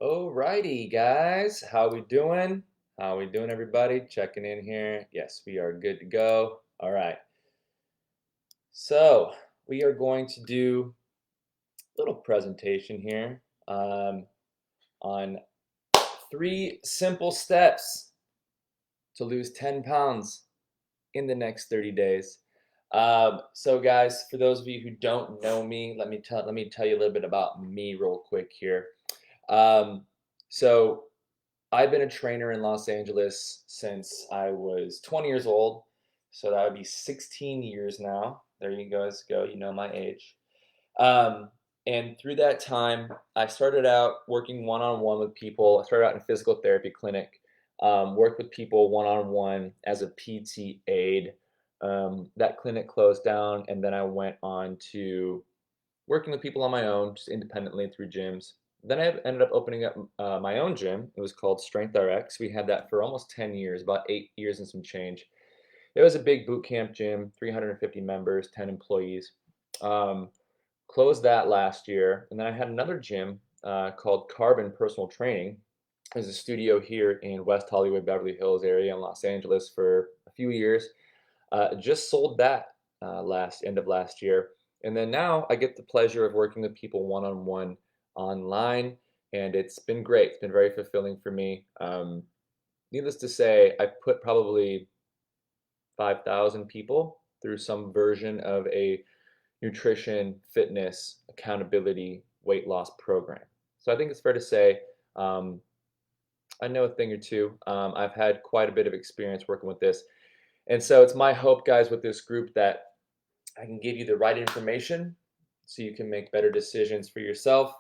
Alrighty, guys, how we doing? How we doing, everybody? Checking in here. Yes, we are good to go. All right. So we are going to do a little presentation here on 3 simple steps to lose 10 pounds in the next 30 days. So guys, for those of you who don't know me, let me tell you a little bit about me real quick here. Um, so I've been a trainer in Los Angeles since I was 20 years old. So that would be 16 years now. There you guys go. You know my age. Um, and through that time, I started out working one-on-one with people. I started out in a physical therapy clinic, worked with people one-on-one as a PT aide. That clinic closed down, and then I went on to working with people on my own, just independently through gyms. Then I ended up opening up my own gym. It was called Strength RX. We had that for almost 10 years, about 8 years and some change. It was a big boot camp gym, 350 members, 10 employees. Um, Closed that last year. And then I had another gym called Carbon Personal Training. There's a studio here in West Hollywood, Beverly Hills area in Los Angeles for a few years. Just sold that last end of last year, and then now I get the pleasure of working with people one-on-one online, and it's been great. It's been very fulfilling for me. Needless to say, I've put probably 5,000 people through some version of a nutrition, fitness, accountability, weight loss program. So I think it's fair to say um, I know a thing or two. I've had quite a bit of experience working with this. And so it's my hope, guys, with this group that I can give you the right information so you can make better decisions for yourself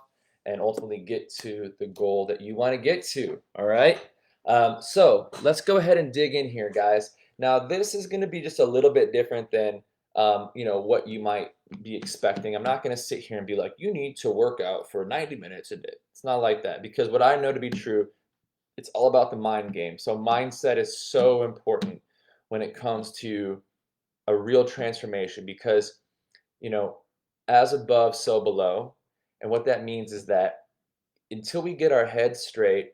and ultimately get to the goal that you want to get to. All right. So let's go ahead and dig in here, guys. Now, this is going to be just a little bit different than what you might be expecting. I'm not going to sit here and be like, you need to work out for 90 minutes a day. It's not like that, because what I know to be true, it's all about the mind game. So mindset is so important when it comes to a real transformation, because you know as above so below. And what that means is that until we get our heads straight,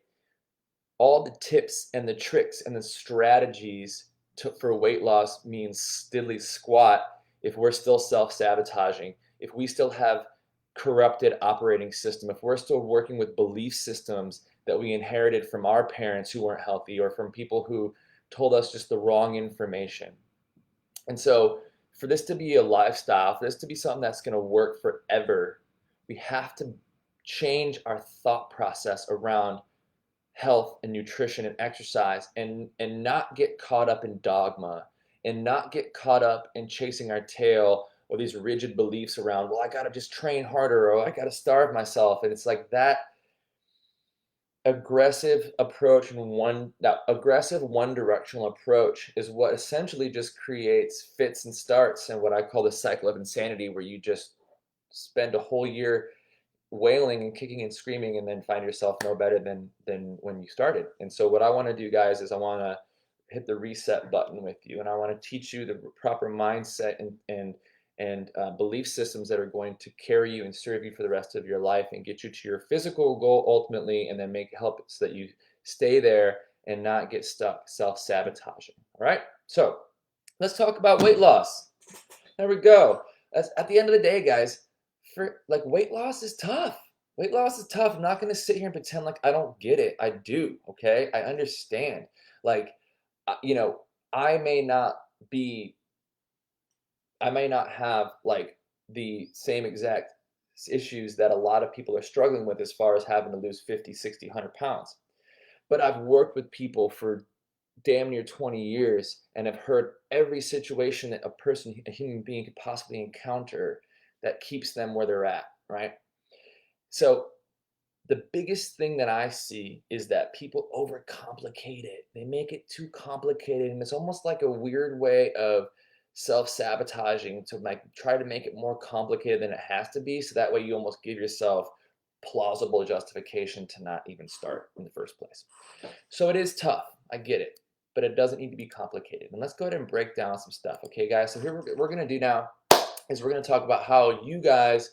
all the tips and the tricks and the strategies for weight loss means diddly squat if we're still self-sabotaging, if we still have corrupted operating system, if we're still working with belief systems that we inherited from our parents who weren't healthy, or from people who told us just the wrong information. And so for this to be a lifestyle, for this to be something that's going to work forever, we have to change our thought process around health and nutrition and exercise, and not get caught up in dogma, and not get caught up in chasing our tail, or these rigid beliefs around, well, I got to just train harder, or I got to starve myself. And it's like that aggressive approach, and that aggressive one directional approach is what essentially just creates fits and starts, and what I call the cycle of insanity, where you just spend a whole year wailing and kicking and screaming, and then find yourself no better than when you started. And so what I want to do, guys, is I want to hit the reset button with you, and I want to teach you the proper mindset and belief systems that are going to carry you and serve you for the rest of your life, and get you to your physical goal ultimately, and then help so that you stay there and not get stuck self-sabotaging. All right, so let's talk about weight loss. There we go. That's at the end of the day, guys. For like, weight loss is tough. Weight loss is tough. I'm not going to sit here and pretend like I don't get it. I do. Okay, I understand. Like, you know, I may not be I may not have like the same exact issues that a lot of people are struggling with, as far as having to lose 50, 60, 100 pounds. But I've worked with people for damn near 20 years, and have heard every situation that a human being could possibly encounter that keeps them where they're at, right? So the biggest thing that I see is that people overcomplicate it. They make it too complicated, and it's almost like a weird way of self-sabotaging to try to make it more complicated than it has to be, so that way you almost give yourself plausible justification to not even start in the first place. So it is tough, I get it, but it doesn't need to be complicated. And let's go ahead and break down some stuff, okay, guys? So here we're going to do now is we're going to talk about how you guys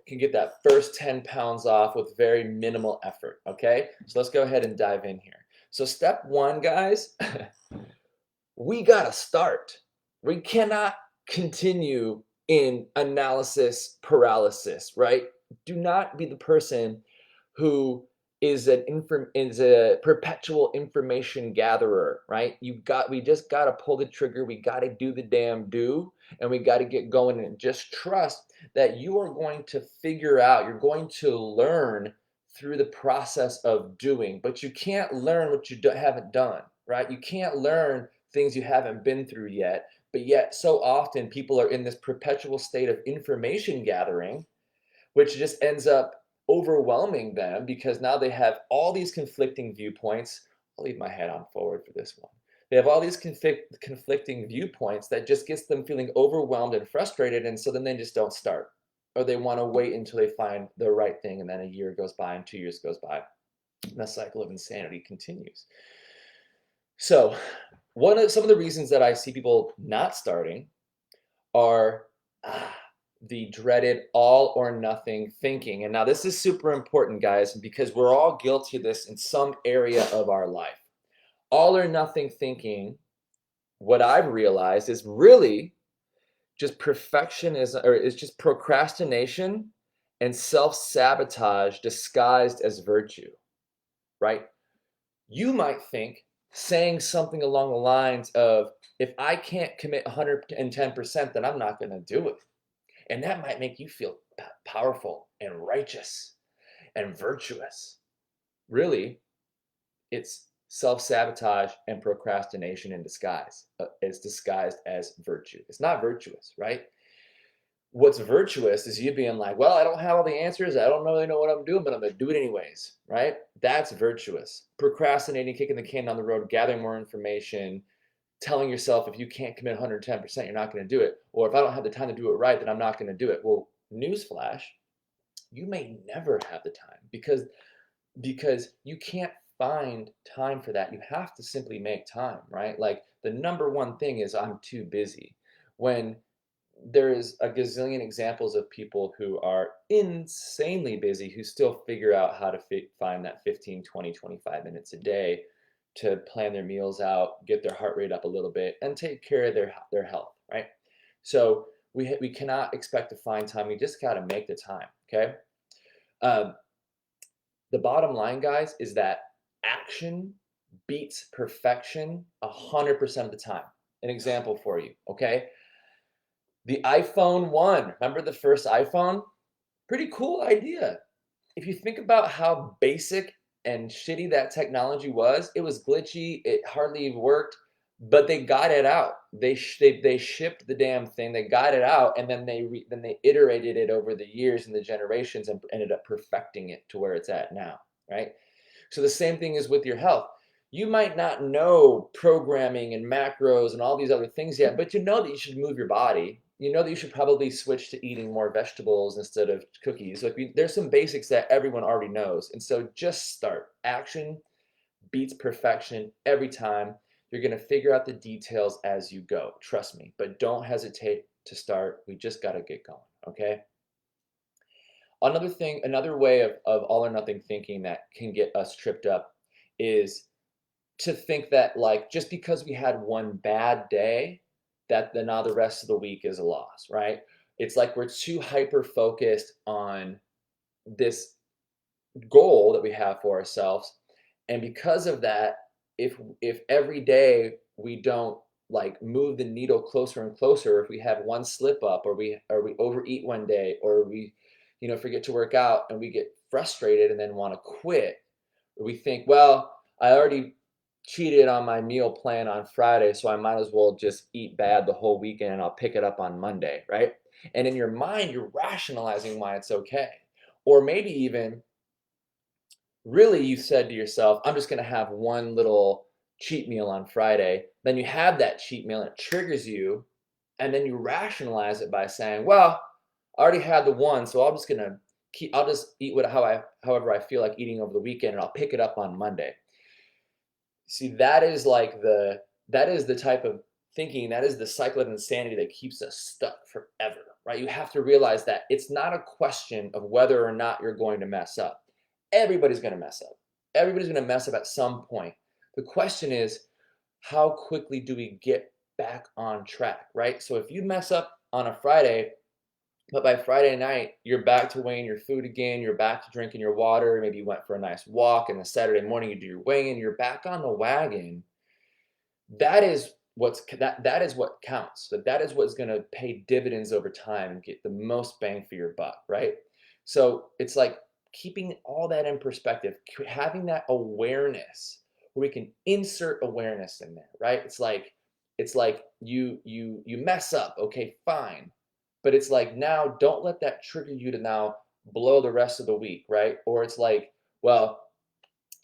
can get that first 10 pounds off with very minimal effort, okay? So let's go ahead and dive in here. So step one, guys, we gotta start. We cannot continue in analysis paralysis, right? Do not be the person who is a perpetual information gatherer, right? We just gotta pull the trigger. We gotta do the damn do, and we gotta get going and just trust that you are going to figure out. You're going to learn through the process of doing, but you can't learn what you haven't done, right? You can't learn things you haven't been through yet. But yet, so often people are in this perpetual state of information gathering, which just ends up overwhelming them because now they have all these conflicting viewpoints. I'll leave my head on forward for this one. They have all these conflicting viewpoints that just gets them feeling overwhelmed and frustrated, and so then they just don't start. Or they want to wait until they find the right thing, and then a year goes by and 2 years goes by. And the cycle of insanity continues. So some of the reasons that I see people not starting are the dreaded all or nothing thinking. And now this is super important, guys, because we're all guilty of this in some area of our life. All or nothing thinking, what I've realized, is really just perfectionism, or is just procrastination and self-sabotage disguised as virtue, right? You might think saying something along the lines of, if I can't commit 110%, then I'm not going to do it. And that might make you feel powerful and righteous and virtuous. Really, it's self-sabotage and procrastination in disguise. It's disguised as virtue. It's not virtuous, right? What's virtuous is you being like, well, I don't have all the answers. I don't really know what I'm doing, but I'm going to do it anyways, right? That's virtuous. Procrastinating, kicking the can down the road, gathering more information, telling yourself if you can't commit 110%, you're not going to do it. Or if I don't have the time to do it right, then I'm not going to do it. Well, newsflash, you may never have the time because you can't find time for that. You have to simply make time, right? Like the number one thing is I'm too busy. When there is a gazillion examples of people who are insanely busy who still figure out how to find that 15, 20, 25 minutes a day to plan their meals out, get their heart rate up a little bit, and take care of their health, right? So we cannot expect to find time. We just got to make the time, okay? The bottom line, guys, is that action beats perfection 100% of the time. An example for you, okay? The iPhone 1, remember the first iPhone? Pretty cool idea. If you think about how basic and shitty that technology was, it was glitchy, it hardly even worked, but they got it out. They shipped the damn thing, they got it out, and then they iterated it over the years and the generations and ended up perfecting it to where it's at now, right? So the same thing is with your health. You might not know programming and macros and all these other things yet, but you know that you should move your body. You know that you should probably switch to eating more vegetables instead of cookies. Like there's some basics that everyone already knows. And so just start. Action beats perfection every time. You're going to figure out the details as you go. Trust me. But don't hesitate to start. We just got to get going. Okay? Another way of all or nothing thinking that can get us tripped up is to think that, like, just because we had one bad day, that then now the rest of the week is a loss, right? It's like we're too hyper focused on this goal that we have for ourselves, and because of that, if every day we don't like move the needle closer and closer, if we have one slip up, or we overeat one day, or we forget to work out and we get frustrated and then want to quit, or we think, well, I already cheated on my meal plan on Friday, so I might as well just eat bad the whole weekend and I'll pick it up on Monday, right? And in your mind, you're rationalizing why it's okay. Or maybe even really you said to yourself, I'm just going to have one little cheat meal on Friday. Then you have that cheat meal and it triggers you. And then you rationalize it by saying, well, I already had the one, so I'll just eat however I feel like eating over the weekend, and I'll pick it up on Monday. See, that is the type of thinking, that is the cycle of insanity that keeps us stuck forever. right? You have to realize that it's not a question of whether or not you're going to mess up. Everybody's going to mess up. Everybody's going to mess up at some point. The question is, how quickly do we get back on track, right? So if you mess up on a Friday, but by Friday night, you're back to weighing your food again, you're back to drinking your water, maybe you went for a nice walk, and the Saturday morning you do your weighing, you're back on the wagon. That is that is what counts. That is what's going to pay dividends over time and get the most bang for your buck, right? So it's like keeping all that in perspective, having that awareness where we can insert awareness in there, right? It's like you mess up, okay, fine. But it's like, now don't let that trigger you to now blow the rest of the week, right? Or it's like, well,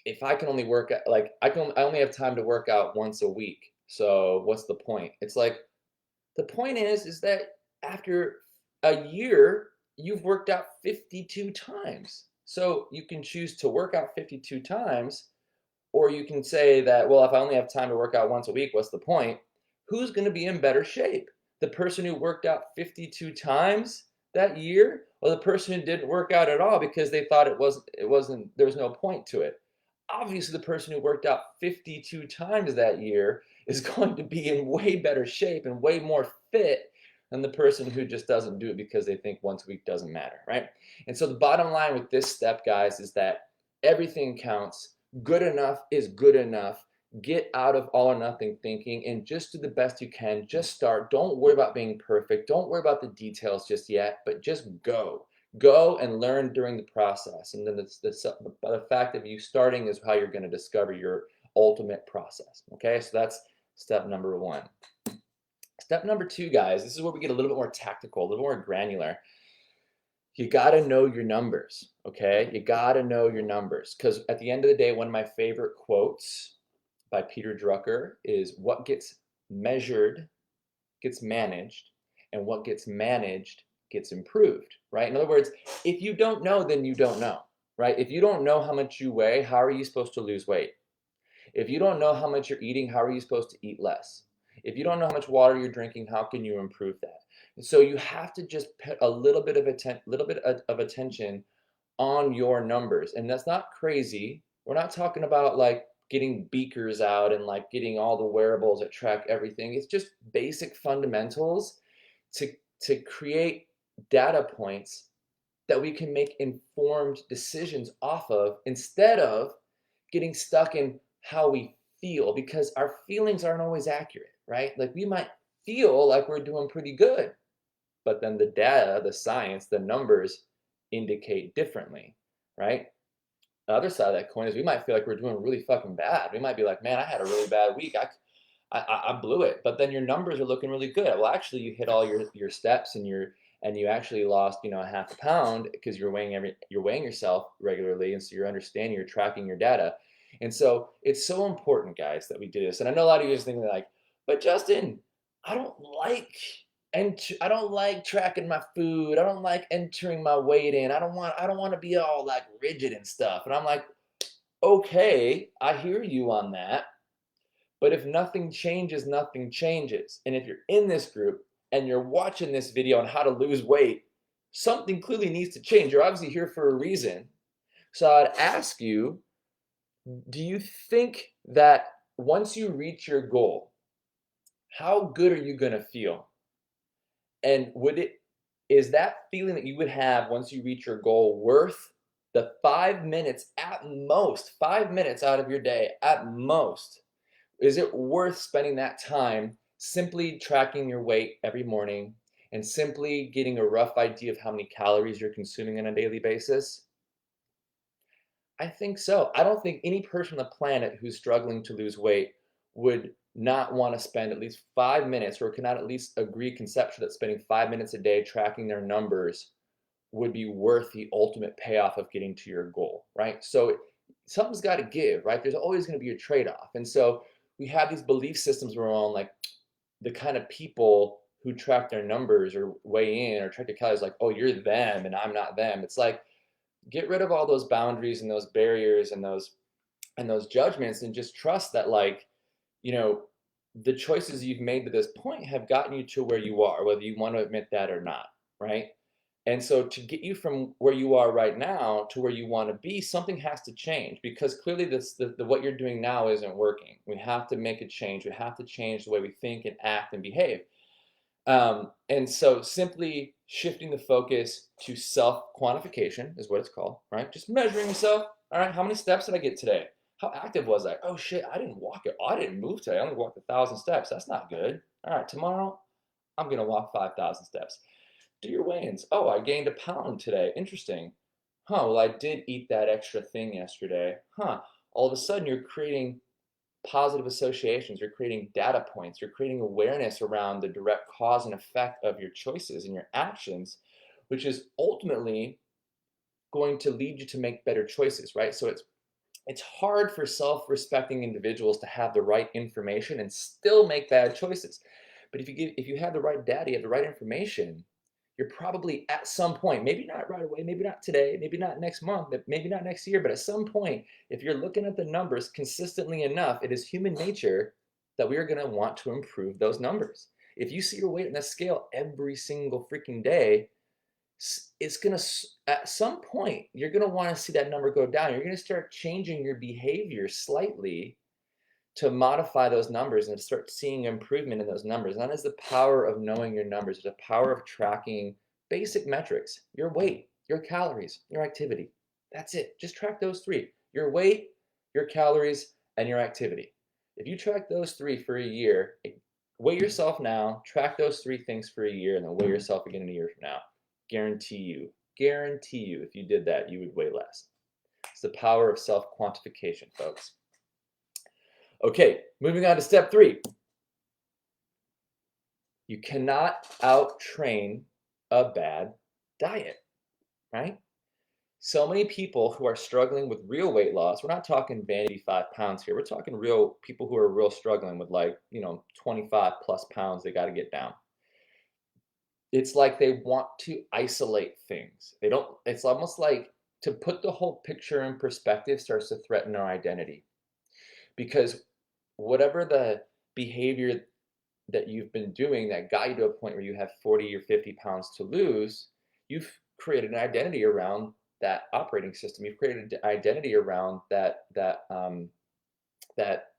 if I can only work out, like I only have time to work out once a week. So what's the point? It's like, the point is that after a year, you've worked out 52 times. So you can choose to work out 52 times, or you can say that, well, if I only have time to work out once a week, what's the point? Who's going to be in better shape? The person who worked out 52 times that year, or the person who didn't work out at all because they thought there was no point to it? Obviously, the person who worked out 52 times that year is going to be in way better shape and way more fit than the person who just doesn't do it because they think once a week doesn't matter, right? And so the bottom line with this step, guys, is that everything counts. Good enough is good enough. Get out of all or nothing thinking and just do the best you can. Just start. Don't worry about being perfect. Don't worry about the details just yet, but just go. Go and learn during the process. And then the fact of you starting is how you're going to discover your ultimate process. Okay, so that's step number one. Step number two, guys, this is where we get a little bit more tactical, a little more granular. You got to know your numbers, okay? You got to know your numbers, because at the end of the day, one of my favorite quotes by Peter Drucker is, what gets measured gets managed, and what gets managed gets improved, right? In other words, if you don't know, then you don't know, right? If you don't know how much you weigh, how are you supposed to lose weight? If you don't know how much you're eating, how are you supposed to eat less? If you don't know how much water you're drinking, how can you improve that? And so you have to just put a little bit of attention on your numbers. And that's not crazy. We're not talking about like getting beakers out and like getting all the wearables that track everything. It's just basic fundamentals to to create data points that we can make informed decisions off of, instead of getting stuck in how we feel, because our feelings aren't always accurate, right? Like, we might feel like we're doing pretty good, but then the data, the science, the numbers indicate differently, right? The other side of that coin is we might feel like we're doing really fucking bad. We might be like, man, I had a really bad week. I blew it. But then your numbers are looking really good. Well, actually, you hit all your steps, and you actually lost, a half a pound, because you're weighing yourself regularly, and so you're understanding, you're tracking your data. And so it's so important, guys, that we do this. And I know a lot of you guys thinking like, but Justin, I don't like I don't like tracking my food. I don't like entering my weight in. I don't want to be all like rigid and stuff. And I'm like, okay, I hear you on that. But if nothing changes, nothing changes. And if you're in this group and you're watching this video on how to lose weight, something clearly needs to change. You're obviously here for a reason. So I'd ask you, do you think that once you reach your goal, how good are you going to feel? And is that feeling that you would have once you reach your goal worth the 5 minutes, at most 5 minutes out of your day, at most? Is it worth spending that time simply tracking your weight every morning and simply getting a rough idea of how many calories you're consuming on a daily basis? I think so. I don't think any person on the planet who's struggling to lose weight would not want to spend at least 5 minutes, or cannot at least agree conceptually that spending 5 minutes a day tracking their numbers would be worth the ultimate payoff of getting to your goal, right? So something's got to give, right? There's always going to be a trade-off. And so we have these belief systems we're on, like the kind of people who track their numbers or weigh in or track their calories, like, oh, you're them and I'm not them. It's like, get rid of all those boundaries and those barriers and those judgments, and just trust that, like, you know the choices you've made to this point have gotten you to where you are, whether you want to admit that or not. right? And so to get you from where you are right now to where you want to be, something has to change, because clearly what you're doing now isn't working. We have to make a change. We have to change the way we think and act and behave. And so simply shifting the focus to self-quantification is what it's called, right? Just measuring yourself. All right, how many steps did I get today? How active was I? Oh shit, I didn't walk it. I didn't move today. I only walked 1,000 steps. That's not good. All right, tomorrow I'm gonna walk 5,000 steps. Do your weigh-ins. Oh, I gained a pound today. Interesting. Huh, well, I did eat that extra thing yesterday. Huh. All of a sudden, you're creating positive associations. You're creating data points. You're creating awareness around the direct cause and effect of your choices and your actions, which is ultimately going to lead you to make better choices, right? So it's hard for self-respecting individuals to have the right information and still make bad choices. But if you have the right data, you have the right information, you're probably at some point, maybe not right away, maybe not today, maybe not next month, maybe not next year, but at some point, if you're looking at the numbers consistently enough, it is human nature that we are going to want to improve those numbers. If you see your weight on the scale every single freaking day, it's going to, at some point, you're going to want to see that number go down. You're going to start changing your behavior slightly to modify those numbers and start seeing improvement in those numbers. And that is the power of knowing your numbers, the power of tracking basic metrics: your weight, your calories, your activity. That's it. Just track those three: your weight, your calories, and your activity. If you track those three for a year, weigh yourself now, track those three things for a year, and then weigh yourself again in a year from now. Guarantee you, if you did that, you would weigh less. It's the power of self-quantification, folks. Okay, moving on to step 3. You cannot out-train a bad diet, right? So many people who are struggling with real weight loss, we're not talking vanity 5 pounds here. We're talking real people who are real struggling with, like, 25 plus pounds they got to get down. It's like they want to isolate things. They don't, it's almost like to put the whole picture in perspective starts to threaten our identity, because whatever the behavior that you've been doing that got you to a point where you have 40 or 50 pounds to lose, you've created an identity around that operating system. You've created an identity around that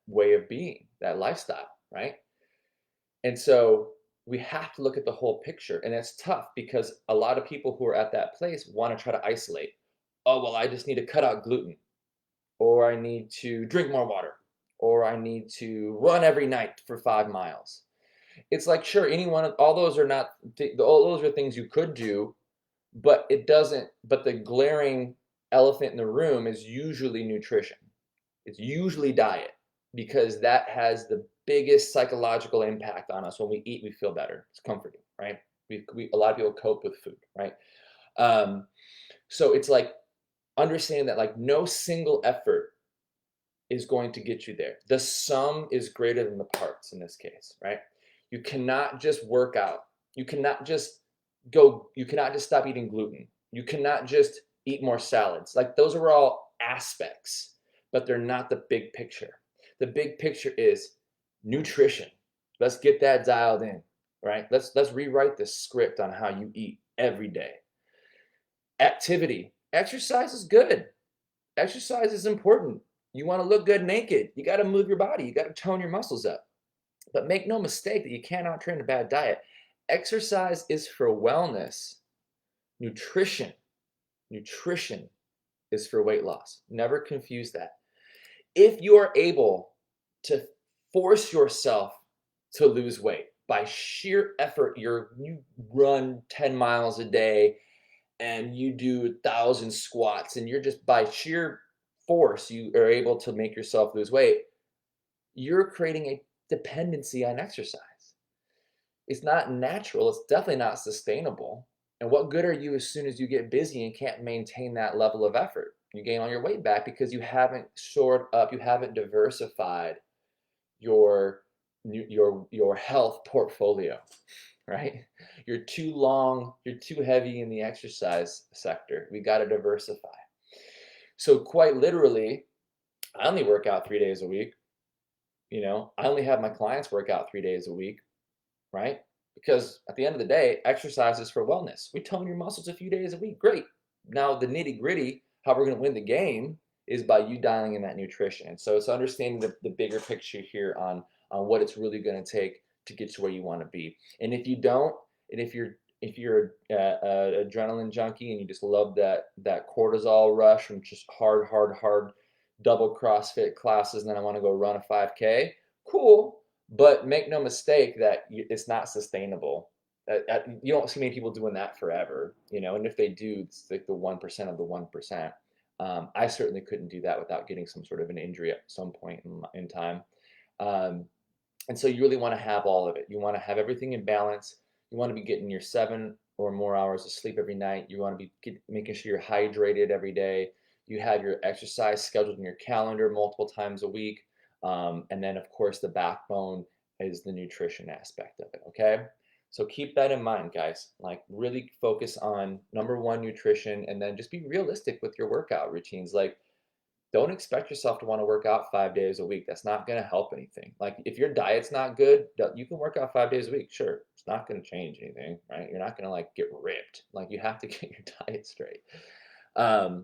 way of being, that lifestyle, right? And so we have to look at the whole picture, and it's tough because a lot of people who are at that place want to try to isolate. Oh, well, I just need to cut out gluten, or I need to drink more water, or I need to run every night for 5 miles. It's like, sure, all those are not, all those are things you could do, but the glaring elephant in the room is usually nutrition. It's usually diet, because that has the biggest psychological impact on us. When we eat, we feel better. It's comforting, right? A lot of people cope with food, right? So it's like understanding that, like, no single effort is going to get you there. The sum is greater than the parts in this case, right? You cannot just work out. You cannot just stop eating gluten. You cannot just eat more salads. Like, those are all aspects, but they're not the big picture. The big picture is nutrition. Let's get that dialed in, right? Let's rewrite the script on how you eat every day. Activity. Exercise is good. Exercise is important. You want to look good naked, you got to move your body, you got to tone your muscles up. But make no mistake that you can't out-train a bad diet. Exercise is for wellness. Nutrition is for weight loss. Never confuse that. If you are able to force yourself to lose weight by sheer effort, you run 10 miles a day and you do 1,000 squats, and you're just, by sheer force, you are able to make yourself lose weight, you're creating a dependency on exercise. It's not natural. It's definitely not sustainable. And what good are you as soon as you get busy and can't maintain that level of effort? You gain all your weight back because you haven't shored up, you haven't diversified your health portfolio, right? You're too long, you're too heavy in the exercise sector. We got to diversify. So quite literally, I only work out 3 days a week. I only have my clients work out 3 days a week, right? Because at the end of the day, exercise is for wellness. We tone your muscles a few days a week, great. Now the nitty gritty, how we're going to win the game, is by you dialing in that nutrition. So it's understanding the bigger picture here on what it's really going to take to get to where you want to be. And if you don't, and if you're a adrenaline junkie and you just love that cortisol rush from just hard double CrossFit classes, and then I want to go run a 5K, cool. But make no mistake that it's not sustainable. You don't see many people doing that forever, and if they do, it's like the 1% of the 1%. I certainly couldn't do that without getting some sort of an injury at some point in time. Um, and so you really want to have all of it. You want to have everything in balance. You want to be getting your 7 or more hours of sleep every night. You want to be making sure you're hydrated every day. You have your exercise scheduled in your calendar multiple times a week. And then, of course, the backbone is the nutrition aspect of it. Okay. So keep that in mind, guys. Like, really focus on number one, nutrition, and then just be realistic with your workout routines. Like, don't expect yourself to want to work out 5 days a week. That's not going to help anything. Like, if your diet's not good, you can work out 5 days a week. Sure. It's not going to change anything, right? You're not going to like get ripped. Like, you have to get your diet straight. Um,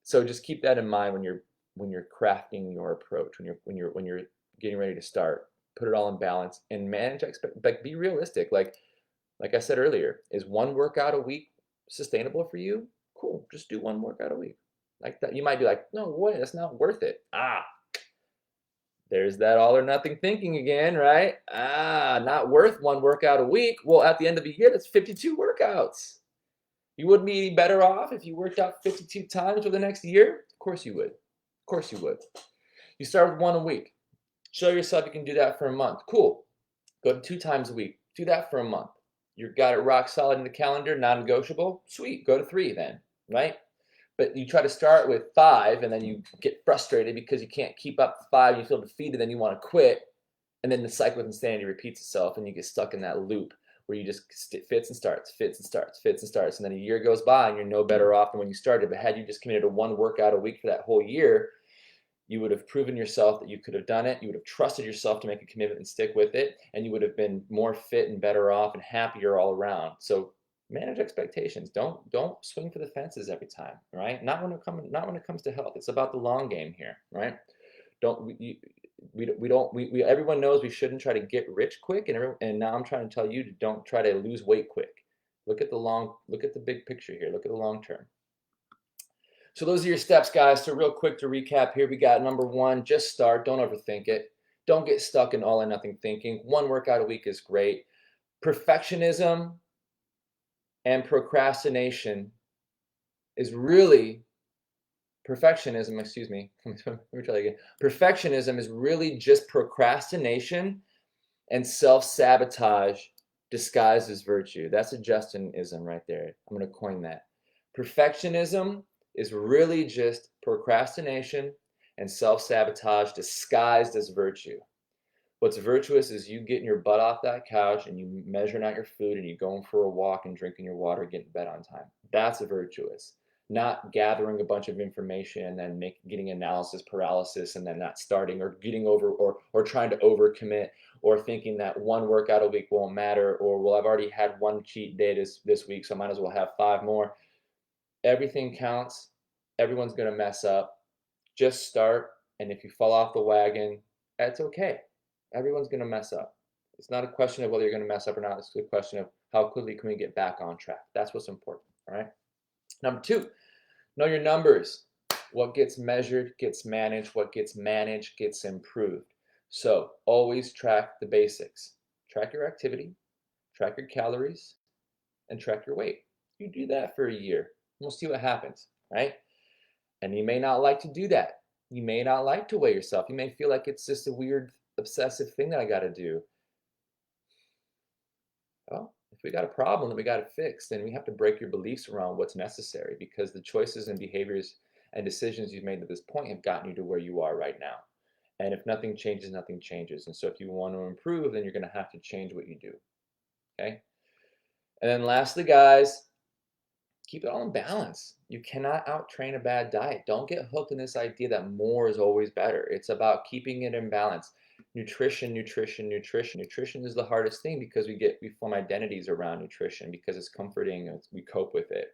so just keep that in mind when you're crafting your approach, when you're getting ready to start. Put it all in balance and manage like, be realistic. Like I said earlier, is one workout a week sustainable for you? Cool. Just do one workout a week. Like that, you might be like, no way, that's not worth it. There's that all or nothing thinking again, right? Not worth one workout a week. Well, at the end of the year, that's 52 workouts. You wouldn't be any better off if you worked out 52 times for the next year? Of course you would. Of course you would. You start with one a week. Show yourself you can do that for a month. Cool. Go to 2 times a week. Do that for a month. You got it rock solid in the calendar, non-negotiable. Sweet. Go to 3 then, right? But you try to start with 5 and then you get frustrated because you can't keep up 5, you feel defeated, then you want to quit, and then the cycle of insanity repeats itself and you get stuck in that loop where you just fits and starts, fits and starts, fits and starts, and then a year goes by and you're no better off than when you started. But had you just committed to one workout a week for that whole year, you would have proven yourself that you could have done it. You would have trusted yourself to make a commitment and stick with it, and you would have been more fit and better off and happier all around. So manage expectations. Don't swing for the fences every time, right? Not when it comes to health. It's about the long game here, right? Don't we don't we everyone knows we shouldn't try to get rich quick, and now I'm trying to tell you to don't try to lose weight quick. Look at the big picture here. Look at the long term. So those are your steps, guys. So real quick to recap here, we got number 1, just start. Don't overthink it. Don't get stuck in all or nothing thinking. One workout a week is great. Perfectionism and procrastination is really perfectionism, excuse me. Let me try that again. Perfectionism is really just procrastination and self-sabotage disguised as virtue. That's a Justinism right there. I'm going to coin that. Perfectionism is really just procrastination and self-sabotage disguised as virtue. What's virtuous is you getting your butt off that couch and you measuring out your food and you going for a walk and drinking your water, getting to bed on time. That's virtuous. Not gathering a bunch of information and then getting analysis paralysis and then not starting, or getting over or trying to overcommit, or thinking that one workout a week won't matter, or well, I've already had one cheat day this week, so I might as well have 5 more. Everything counts. Everyone's going to mess up. Just start, and if you fall off the wagon, that's okay. Everyone's going to mess up. It's not a question of whether you're going to mess up or not. It's a question of how quickly can we get back on track. That's what's important, all right? Number 2, know your numbers. What gets measured gets managed. What gets managed gets improved. So always track the basics. Track your activity, track your calories, and track your weight. You do that for a year. We'll see what happens, right? And you may not like to do that. You may not like to weigh yourself. You may feel like it's just a weird, obsessive thing that I got to do. Well, if we got a problem that we got to fix, then we have to break your beliefs around what's necessary, because the choices and behaviors and decisions you've made to this point have gotten you to where you are right now. And if nothing changes, nothing changes. And so if you want to improve, then you're going to have to change what you do. Okay? And then lastly, guys, keep it all in balance. You cannot out-train a bad diet. Don't get hooked in this idea that more is always better. It's about keeping it in balance. Nutrition, nutrition, nutrition. Nutrition is the hardest thing because we form identities around nutrition because it's comforting and we cope with it.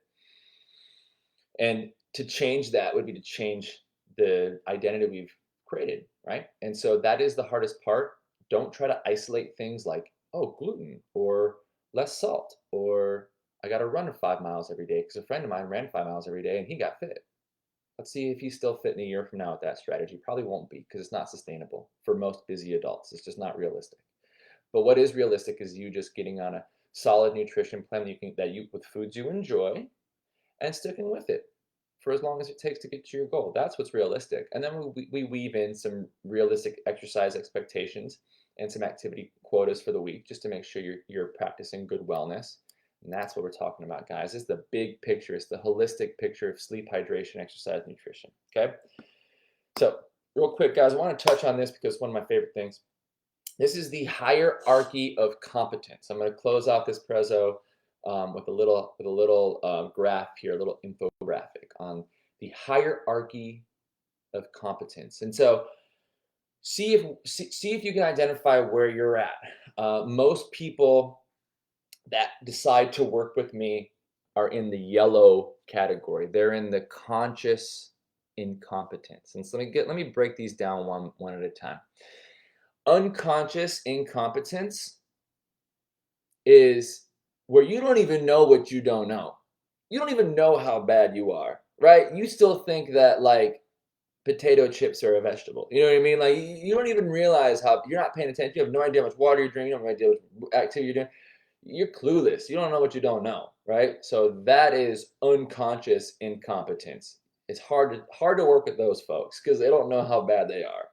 And to change that would be to change the identity we've created, right? And so that is the hardest part. Don't try to isolate things like, oh, gluten or less salt, or I got to run 5 miles every day because a friend of mine ran 5 miles every day and he got fit. Let's see if he's still fit in a year from now with that strategy. Probably won't be because it's not sustainable for most busy adults. It's just not realistic. But what is realistic is you just getting on a solid nutrition plan that you with foods you enjoy and sticking with it for as long as it takes to get to your goal. That's what's realistic. And then we weave in some realistic exercise expectations and some activity quotas for the week just to make sure you're practicing good wellness. And that's what we're talking about, guys. It's the big picture. It's the holistic picture of sleep, hydration, exercise, nutrition. Okay? So, real quick, guys, I want to touch on this because it's one of my favorite things. This is the hierarchy of competence. I'm going to close out this prezzo with a little graph here, a little infographic on the hierarchy of competence. And so, see if you can identify where you're at. Most people that decide to work with me are in the yellow category. They're in the conscious incompetence. And so let me break these down one at a time. Unconscious incompetence is where you don't even know what you don't know. You don't even know how bad you are, right? You still think that like potato chips are a vegetable. You know what I mean? Like you don't even realize how you're not paying attention. You have no idea how much water you're drinking. You don't have no idea what activity you're doing. You're clueless. You don't know what you don't know, right? So that is unconscious incompetence. It's hard to work with those folks because they don't know how bad they are.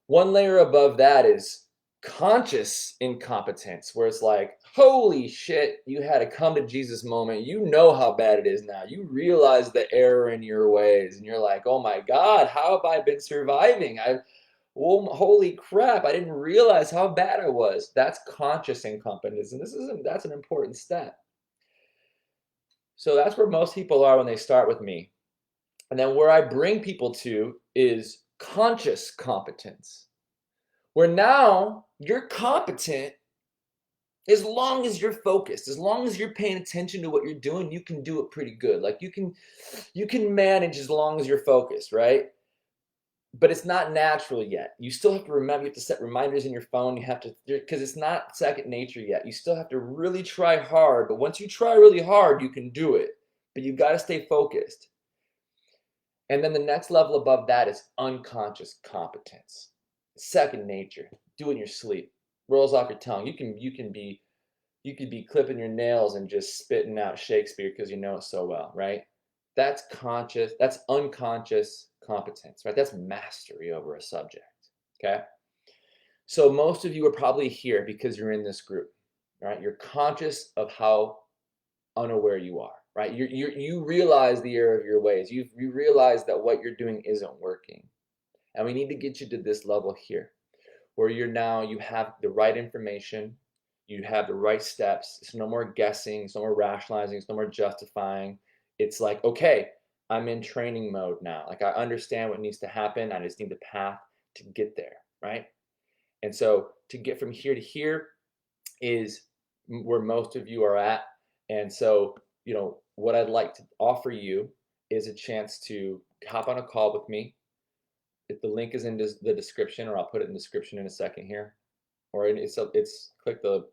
One layer above that is conscious incompetence, where it's like, holy shit, you had a come to Jesus moment. You know how bad it is now. You realize the error in your ways, and you're like, oh my God, how have I been surviving? Holy crap, I didn't realize how bad I was. That's conscious incompetence, and that's an important step. So that's where most people are when they start with me. And then where I bring people to is conscious competence, where now you're competent as long as you're focused, as long as you're paying attention to what you're doing, you can do it pretty good. Like you can manage as long as you're focused, right? But it's not natural yet. You still have to remember, you have to set reminders in your phone. You have to, because it's not second nature yet. You still have to really try hard. But once you try really hard, you can do it. But you've got to stay focused. And then the next level above that is unconscious competence. Second nature. Do it in your sleep. Rolls off your tongue. You could be clipping your nails and just spitting out Shakespeare because you know it so well, right? That's conscious, that's unconscious competence, right? That's mastery over a subject. Okay. So most of you are probably here because you're in this group, right? You're conscious of how unaware you are, right? You realize the error of your ways. You realize that what you're doing isn't working. And we need to get you to this level here where you have the right information, you have the right steps. It's no more guessing, it's no more rationalizing, it's no more justifying. It's like, okay, I'm in training mode now. Like I understand what needs to happen. I just need the path to get there, right? And so to get from here to here is where most of you are at. And so, what I'd like to offer you is a chance to hop on a call with me. If the link is in the description, or I'll put it in the description in a second here, or it's click the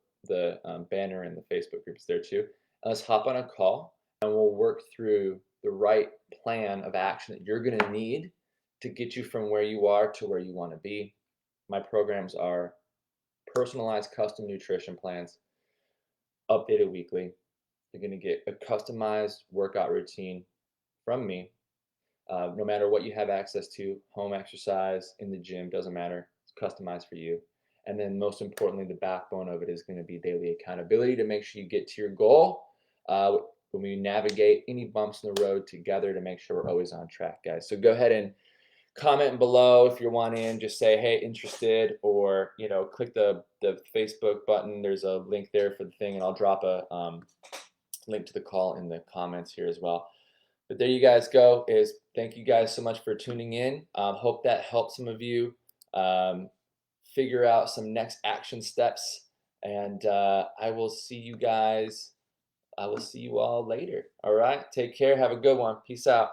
banner in the Facebook group. It's there too. Let's hop on a call and we'll work through the right plan of action that you're going to need to get you from where you are to where you want to be. My programs are personalized custom nutrition plans, updated weekly. You're going to get a customized workout routine from me, no matter what you have access to, home exercise, in the gym, doesn't matter. It's customized for you. And then most importantly, the backbone of it is going to be daily accountability to make sure you get to your goal when we navigate any bumps in the road together to make sure we're always on track, guys. So go ahead and comment below if you want in. Just say, hey, interested, or click the Facebook button. There's a link there for the thing, and I'll drop a link to the call in the comments here as well. But there you guys go. Thank you guys so much for tuning in. Hope that helped some of you. figure out some next action steps. And I will see you guys. I will see you all later. All right. Take care. Have a good one. Peace out.